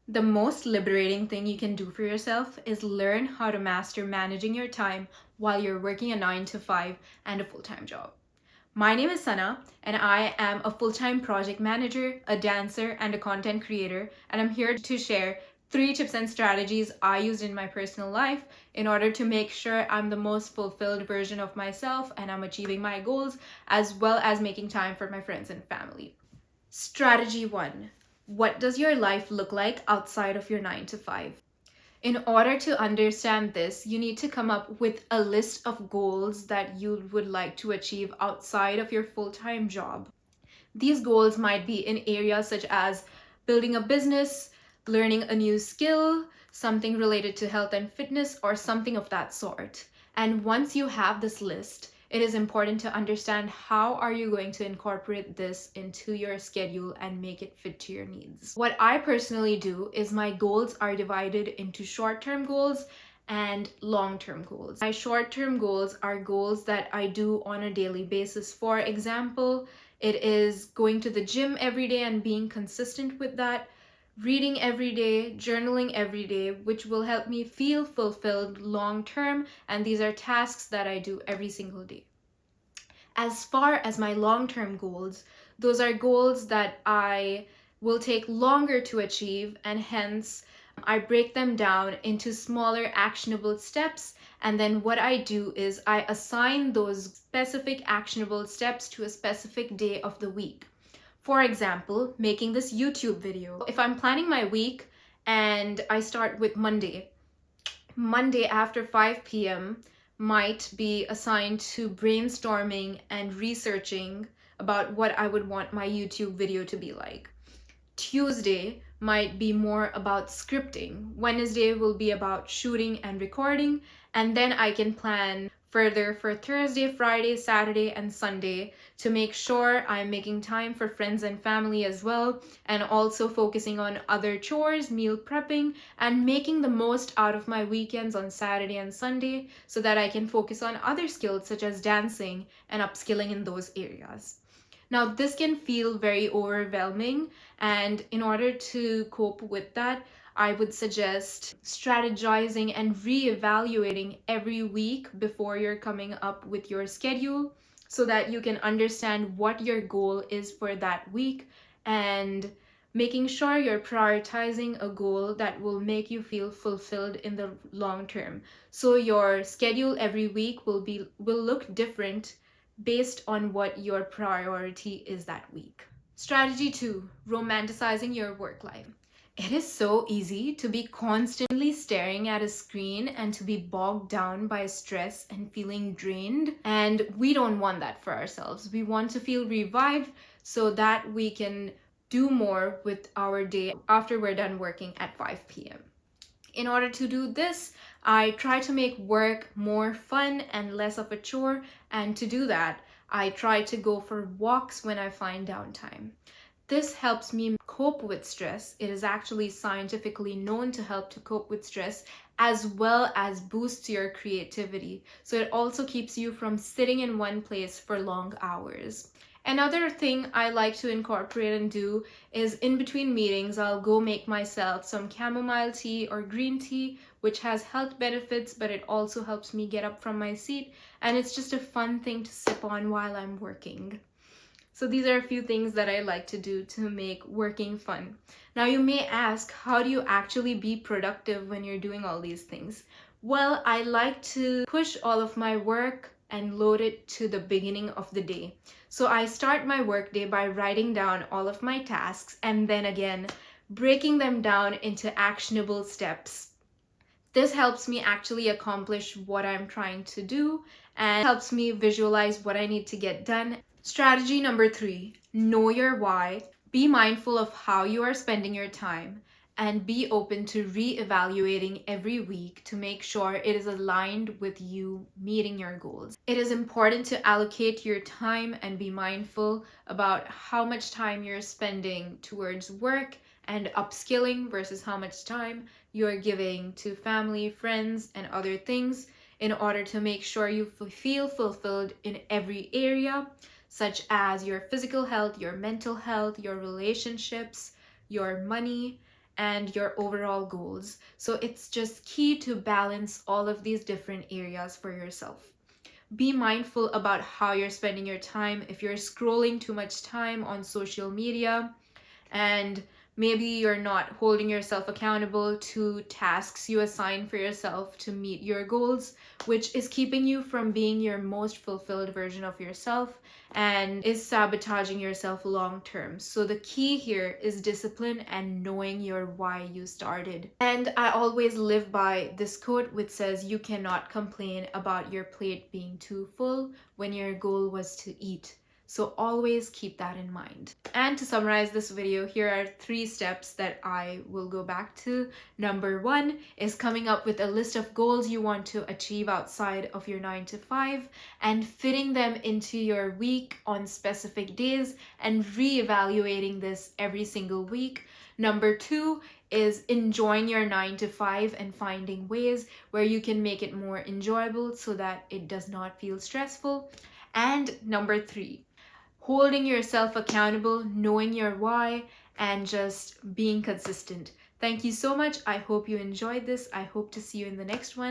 The most liberating thing you can do for yourself is learn how to master managing your time while you're working a 9 to 5 and a full-time job. My name is Sana, and I am a full-time project manager, a dancer, and a content creator, and I'm here to share 3 tips and strategies I used in my personal life in order to make sure I'm the most fulfilled version of myself and I'm achieving my goals, as well as making time for my friends and family. Strategy 1. What does your life look like outside of your 9 to 5? In order to understand this, you need to come up with a list of goals that you would like to achieve outside of your full-time job. These goals might be in areas such as building a business, learning a new skill, something related to health and fitness, or something of that sort. And once you have this list, it is important to understand how are you going to incorporate this into your schedule and make it fit to your needs. What I personally do is my goals are divided into short-term goals and long-term goals. My short-term goals are goals that I do on a daily basis. For example, it is going to the gym every day and being consistent with that, reading every day, journaling every day, which will help me feel fulfilled long term. And these are tasks that I do every single day. As far as my long term goals, those are goals that I will take longer to achieve, and hence I break them down into smaller actionable steps. And then what I do is I assign those specific actionable steps to a specific day of the week. For example, making this YouTube video. If I'm planning my week and I start with Monday after 5 p.m. might be assigned to brainstorming and researching about what I would want my YouTube video to be like. Tuesday might be more about scripting. Wednesday will be about shooting and recording. And then I can plan further for Thursday, Friday, Saturday, and Sunday to make sure I'm making time for friends and family as well, and also focusing on other chores, meal prepping, and making the most out of my weekends on Saturday and Sunday so that I can focus on other skills such as dancing and upskilling in those areas. Now, this can feel very overwhelming, and in order to cope with that, I would suggest strategizing and reevaluating every week before you're coming up with your schedule so that you can understand what your goal is for that week and making sure you're prioritizing a goal that will make you feel fulfilled in the long term. So your schedule every week will look different based on what your priority is that week. Strategy 2, romanticizing your work life. It is so easy to be constantly staring at a screen and to be bogged down by stress and feeling drained. And we don't want that for ourselves. We want to feel revived so that we can do more with our day after we're done working at 5 p.m. In order to do this, I try to make work more fun and less of a chore. And to do that, I try to go for walks when I find downtime. This helps me cope with stress. It is actually scientifically known to help to cope with stress as well as boosts your creativity. So it also keeps you from sitting in one place for long hours. Another thing I like to incorporate and do is in between meetings, I'll go make myself some chamomile tea or green tea, which has health benefits, but it also helps me get up from my seat. And it's just a fun thing to sip on while I'm working. So these are a few things that I like to do to make working fun. Now you may ask, how do you actually be productive when you're doing all these things? Well, I like to push all of my work and load it to the beginning of the day. So I start my workday by writing down all of my tasks and then again breaking them down into actionable steps. This helps me actually accomplish what I'm trying to do and helps me visualize what I need to get done. Strategy number 3, know your why. Be mindful of how you are spending your time and be open to re-evaluating every week to make sure it is aligned with you meeting your goals. It is important to allocate your time and be mindful about how much time you're spending towards work and upskilling versus how much time you're giving to family, friends, and other things in order to make sure you feel fulfilled in every area, such as your physical health, your mental health, your relationships, your money, and your overall goals. So it's just key to balance all of these different areas for yourself. Be mindful about how you're spending your time. If you're scrolling too much time on social media, and maybe you're not holding yourself accountable to tasks you assign for yourself to meet your goals, which is keeping you from being your most fulfilled version of yourself and is sabotaging yourself long term. So the key here is discipline and knowing your why you started. And I always live by this quote which says, you cannot complain about your plate being too full when your goal was to eat. So always keep that in mind. And to summarize this video, here are 3 steps that I will go back to. Number 1 is coming up with a list of goals you want to achieve outside of your 9 to 5 and fitting them into your week on specific days and reevaluating this every single week. Number 2 is enjoying your 9 to 5 and finding ways where you can make it more enjoyable so that it does not feel stressful. And number 3, holding yourself accountable, knowing your why, and just being consistent. Thank you so much. I hope you enjoyed this. I hope to see you in the next one.